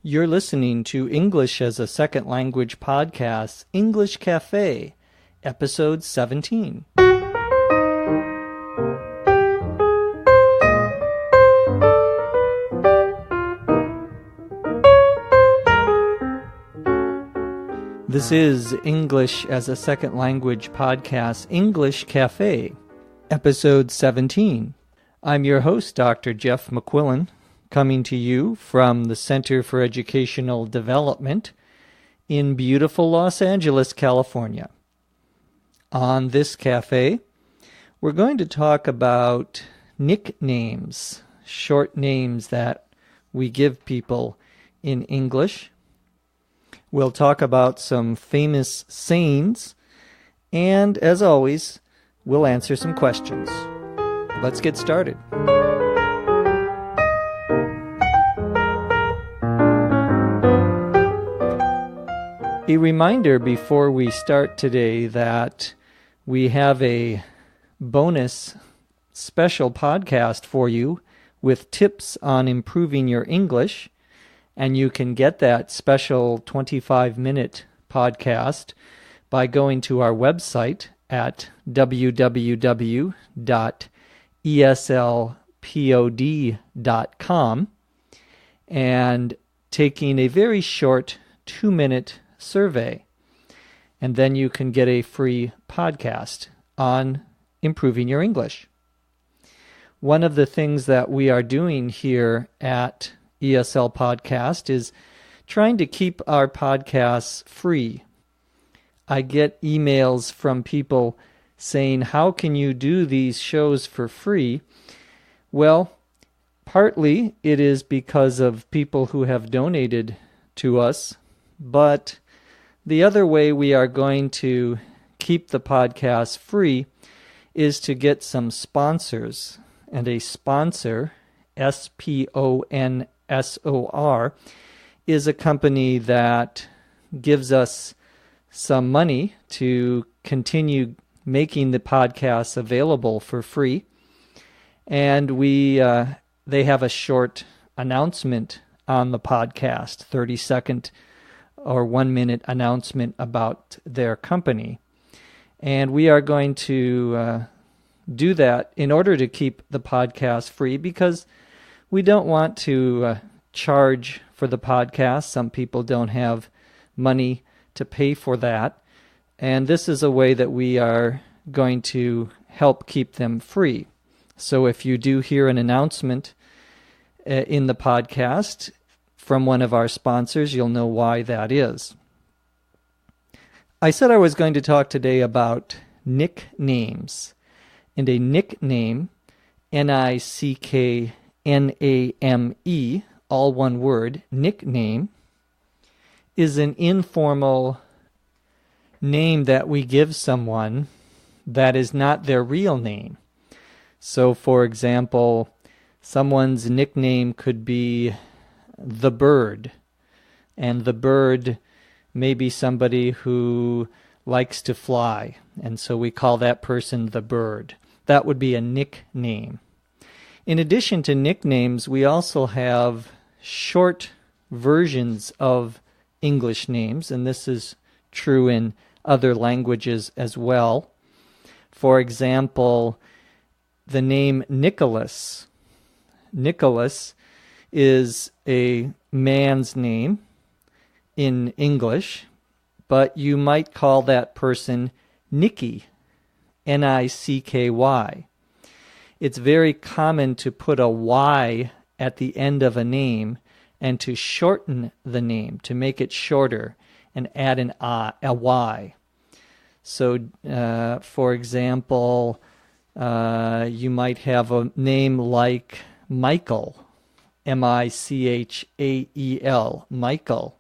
You're listening to English as a Second Language podcast, English Cafe, episode 17. This is English as a Second Language podcast, English Cafe, episode 17. I'm your host, Dr. Jeff McQuillan, coming to you from the Center for Educational Development in beautiful Los Angeles, California. On this cafe, we're going to talk about nicknames, short names that we give people in English. We'll talk about some famous sayings, and as always, we'll answer some questions. Let's get started. A reminder before we start today that we have a bonus special podcast for you with tips on improving your English, and you can get that special 25-minute podcast by going to our website at www.eslpod.com and taking a very short 2-minute survey, and then you can get a free podcast on improving your English. One of the things that we are doing here at ESL Podcast is trying to keep our podcasts free. I get emails from people saying, how can you do these shows for free? Well, partly it is because of people who have donated to us, but the other way we are going to keep the podcast free is to get some sponsors. And a sponsor, S-P-O-N-S-O-R, is a company that gives us some money to continue making the podcasts available for free. And they have a short announcement on the podcast, 30-second or 1-minute announcement about their company. And we are going to do that in order to keep the podcast free, because we don't want to charge for the podcast. Some people don't have money to pay for that. And this is a way that we are going to help keep them free. So if you do hear an announcement in the podcast from one of our sponsors, you'll know why that is. I said I was going to talk today about nicknames. And a nickname, N-I-C-K-N-A-M-E, all one word, nickname, is an informal name that we give someone that is not their real name. So, for example, someone's nickname could be the Bird, and the Bird may be somebody who likes to fly, and so we call that person the Bird. That would be a nickname. In addition to nicknames, we also have short versions of English names, and this is true in other languages as well. For example, the name Nicholas. Nicholas is a man's name in English, but you might call that person Nicky, N-I-C-K-Y. It's very common to put a Y at the end of a name and to shorten the name, to make it shorter, and add a Y. So, for example, you might have a name like Michael, M-I-C-H-A-E-L, Michael.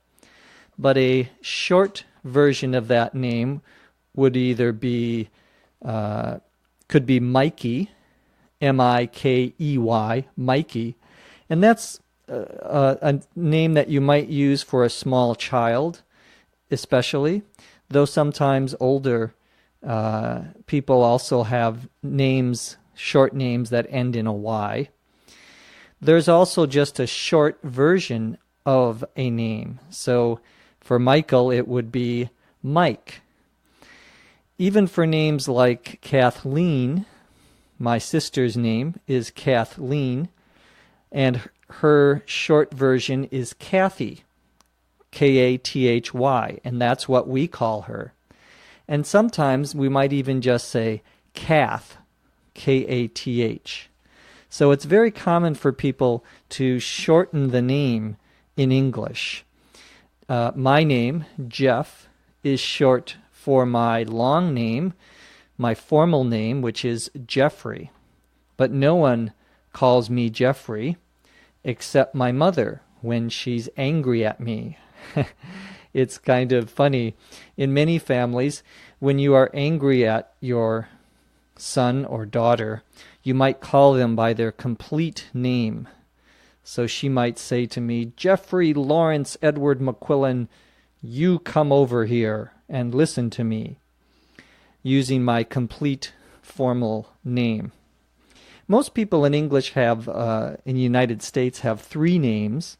But a short version of that name would either be, could be Mikey, M-I-K-E-Y, Mikey. And that's a name that you might use for a small child, especially, though sometimes older people also have names, short names that end in a Y. There's also just a short version of a name. So for Michael, it would be Mike. Even for names like Kathleen, my sister's name is Kathleen, and her short version is Kathy, Kathy, and that's what we call her. And sometimes we might even just say Kath, Kath. So it's very common for people to shorten the name in English. My name, Jeff, is short for my long name, my formal name, which is Jeffrey. But no one calls me Jeffrey except my mother when she's angry at me. It's kind of funny. In many families, when you are angry at your son or daughter, you might call them by their complete name. So she might say to me, Jeffrey Lawrence Edward McQuillan, you come over here and listen to me, using my complete formal name. Most people in English have, in the United States, have three names.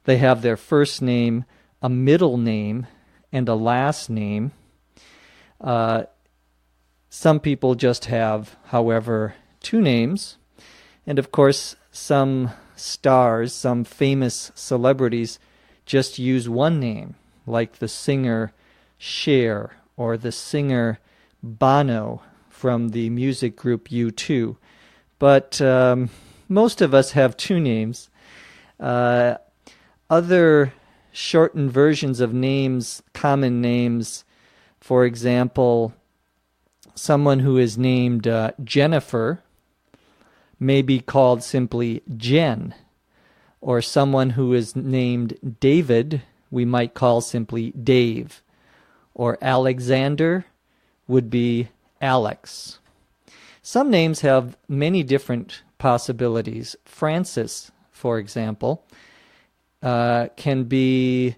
They have their first name, a middle name, and a last name. Some people just have, however, two names. And of course, some stars, some famous celebrities, just use one name, like the singer Cher or the singer Bono from the music group U2. But most of us have two names. Other shortened versions of names, common names, for example, someone who is named Jennifer may be called simply Jen, or someone who is named David we might call simply Dave, or Alexander would be Alex. Some names have many different possibilities. Francis, for example, can be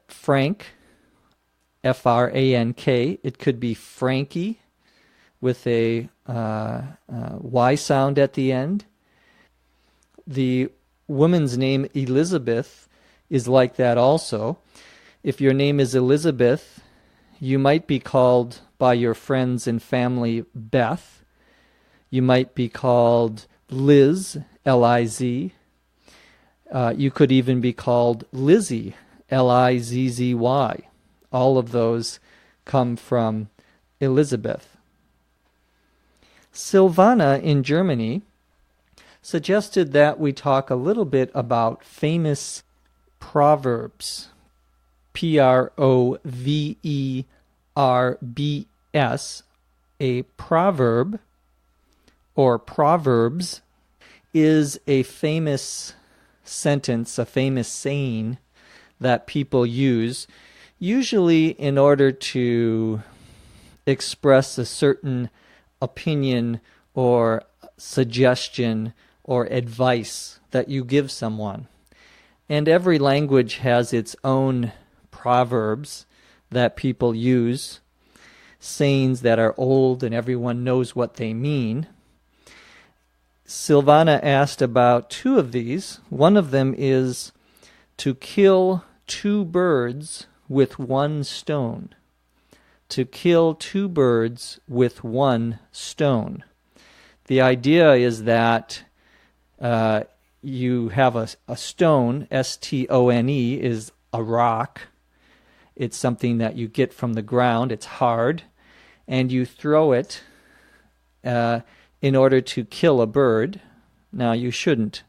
Frank, F-R-A-N-K. It could be Frankie with a Y sound at the end. The woman's name Elizabeth is like that also. If your name is Elizabeth, you might be called by your friends and family Beth. You might be called Liz, L-I-Z. You could even be called Lizzie, L-I-Z-Z-Y. All of those come from Elizabeth. Silvana in Germany suggested that we talk a little bit about famous proverbs. P-R-O-V-E-R-B-S. A proverb or proverbs is a famous sentence, a famous saying that people use, usually in order to express a certain opinion or suggestion or advice that you give someone. And every language has its own proverbs that people use, sayings that are old and everyone knows what they mean. Silvana asked about two of these. One of them is to kill two birds with one stone. To kill two birds with one stone. The idea is that you have a stone, S-T-O-N-E, is a rock. It's something that you get from the ground. It's hard. And you throw it in order to kill a bird. Now, you shouldn't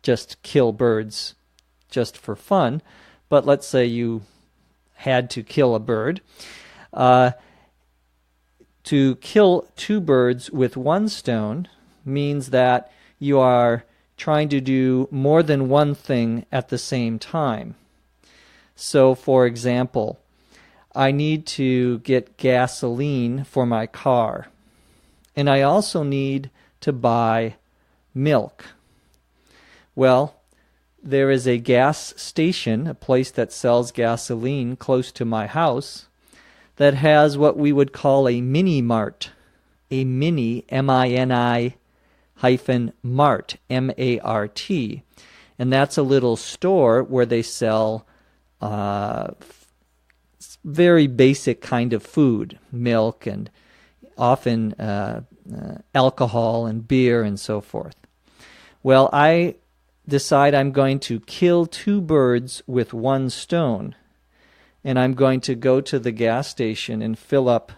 just kill birds just for fun, but let's say you had to kill a bird. To kill two birds with one stone means that you are trying to do more than one thing at the same time. So, for example, I need to get gasoline for my car, and I also need to buy milk. Well, there is a gas station, a place that sells gasoline close to my house, that has what we would call a mini-mart. A mini, M-I-N-I hyphen mart, M-A-R-T. And that's a little store where they sell very basic kind of food, milk and often alcohol and beer and so forth. Well, I decide I'm going to kill 2 birds with 1 stone, and I'm going to go to the gas station and fill up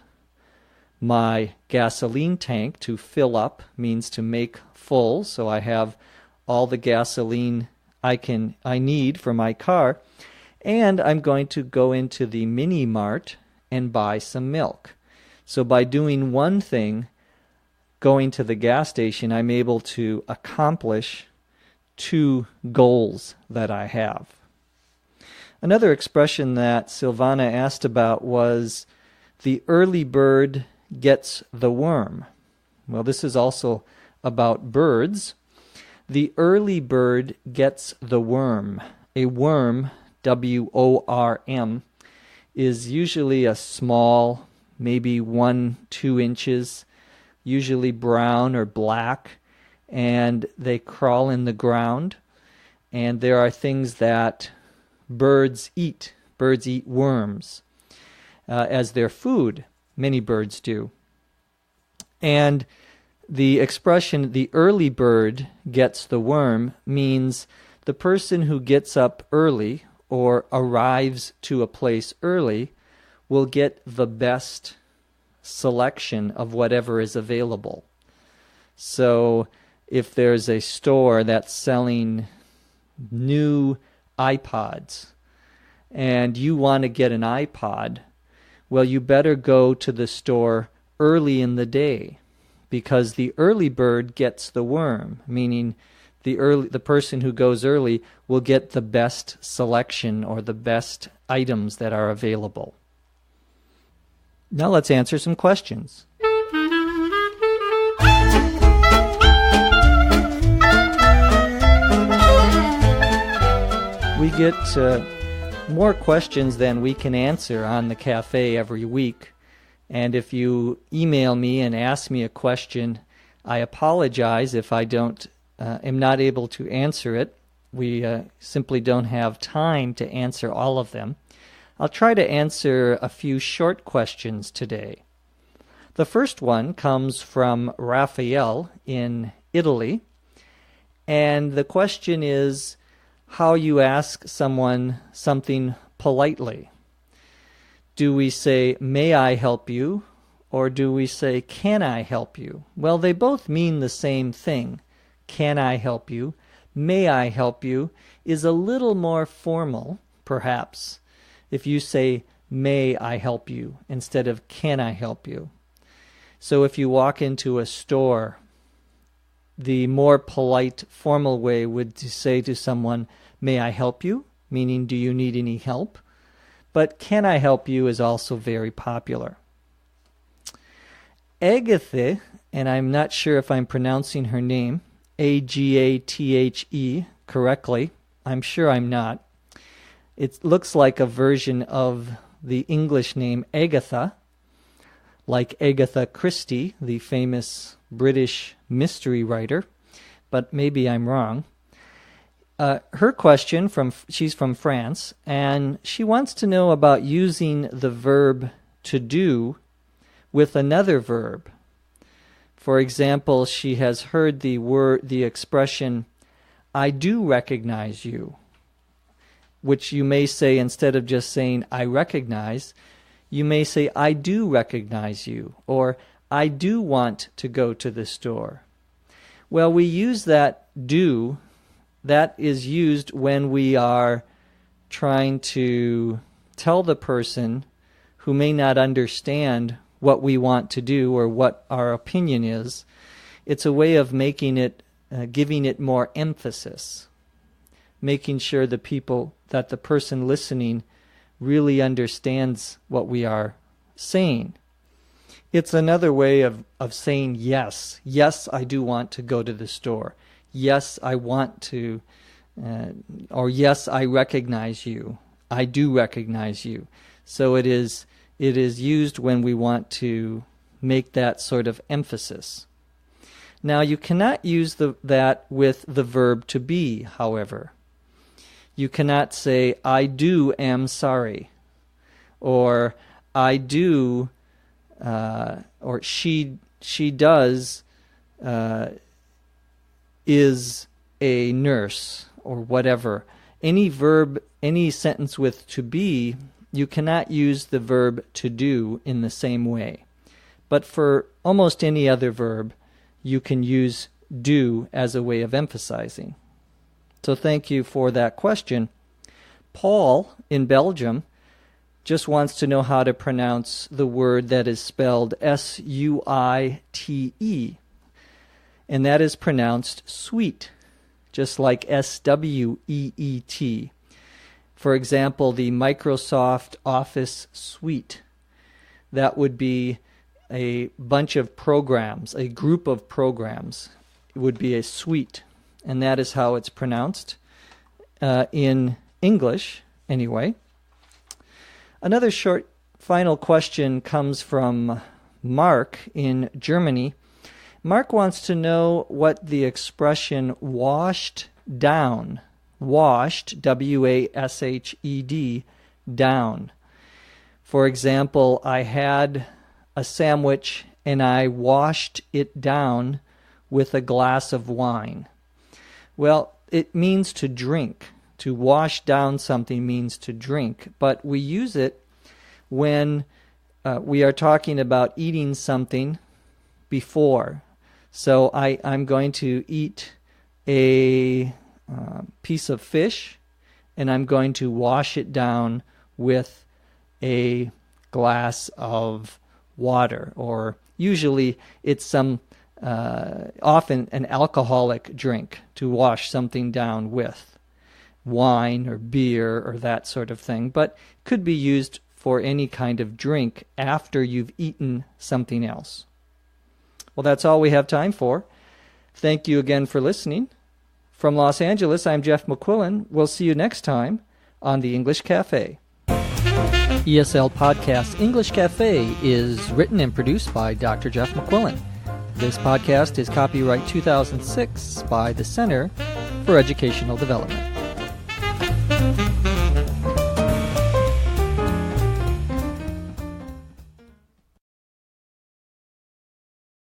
my gasoline tank. To fill up means to make full, so I have all the gasoline I need for my car, and I'm going to go into the mini mart and buy some milk. So by doing one thing, going to the gas station, I'm able to accomplish 2 goals that I have. Another expression that Silvana asked about was the early bird gets the worm. Well, this is also about birds. The early bird gets the worm. A worm, W-O-R-M, is usually a small, maybe 1-2 inches, usually brown or black, and they crawl in the ground. And there are things that birds eat. Birds eat worms as their food. Many birds do. And the expression, the early bird gets the worm, means the person who gets up early or arrives to a place early will get the best selection of whatever is available. So if there's a store that's selling new iPods and you want to get an iPod, well, you better go to the store early in the day, because the early bird gets the worm, meaning the person who goes early will get the best selection or the best items that are available. Now let's answer some questions. We get more questions than we can answer on the cafe every week. And if you email me and ask me a question, I apologize if I am not able to answer it. We simply don't have time to answer all of them. I'll try to answer a few short questions today. The first one comes from Raphael in Italy, and the question is how you ask someone something politely. Do we say, "May I help you?" or do we say, "Can I help you?" Well, they both mean the same thing. Can I help you? May I help you is a little more formal, perhaps, if you say, "May I help you?" instead of "Can I help you?" So if you walk into a store, the more polite, formal way would to say to someone, "May I help you?" meaning, do you need any help? But "Can I help you?" is also very popular. Agathe, and I'm not sure if I'm pronouncing her name, A-G-A-T-H-E, correctly. I'm sure I'm not. It looks like a version of the English name Agatha, like Agatha Christie, the famous British mystery writer, but maybe I'm wrong. Her question, she's from France, and she wants to know about using the verb to do with another verb. For example, she has heard the expression, "I do recognize you," which you may say, instead of just saying "I recognize," you may say, "I do recognize you," or "I do want to go to the store." Well, we use that "do." That is used when we are trying to tell the person who may not understand what we want to do or what our opinion is. It's a way of making it, giving it more emphasis, making sure that the person listening really understands what we are saying. It's another way of saying yes. Yes, I do want to go to the store. Yes, I want to, or yes, I recognize you. I do recognize you. So it is used when we want to make that sort of emphasis. Now, you cannot use that with the verb to be, however. You cannot say, I do am sorry, or I do, or she does, is a nurse, or whatever. Any verb, any sentence with to be, you cannot use the verb to do in the same way. But for almost any other verb, you can use do as a way of emphasizing. So thank you for that question. Paul in Belgium just wants to know how to pronounce the word that is spelled S-U-I-T-E. And that is pronounced sweet, just like S-W-E-E-T. For example, the Microsoft Office Suite. That would be a bunch of programs, a group of programs. It would be a suite, and that is how it's pronounced in English, anyway. Another short final question comes from Mark in Germany. Mark wants to know what the expression washed down, washed, W-A-S-H-E-D, down. For example, I had a sandwich and I washed it down with a glass of wine. Well, it means to drink. To wash down something means to drink, but we use it when we are talking about eating something before. So I'm going to eat a piece of fish, and I'm going to wash it down with a glass of water, or usually it's some often an alcoholic drink to wash something down with, wine or beer or that sort of thing, but could be used for any kind of drink after you've eaten something else. Well, that's all we have time for. Thank you again for listening. From Los Angeles, I'm Jeff McQuillan. We'll see you next time on the English Cafe. ESL Podcast English Cafe is written and produced by Dr. Jeff McQuillan. This podcast is copyright 2006 by the Center for Educational Development.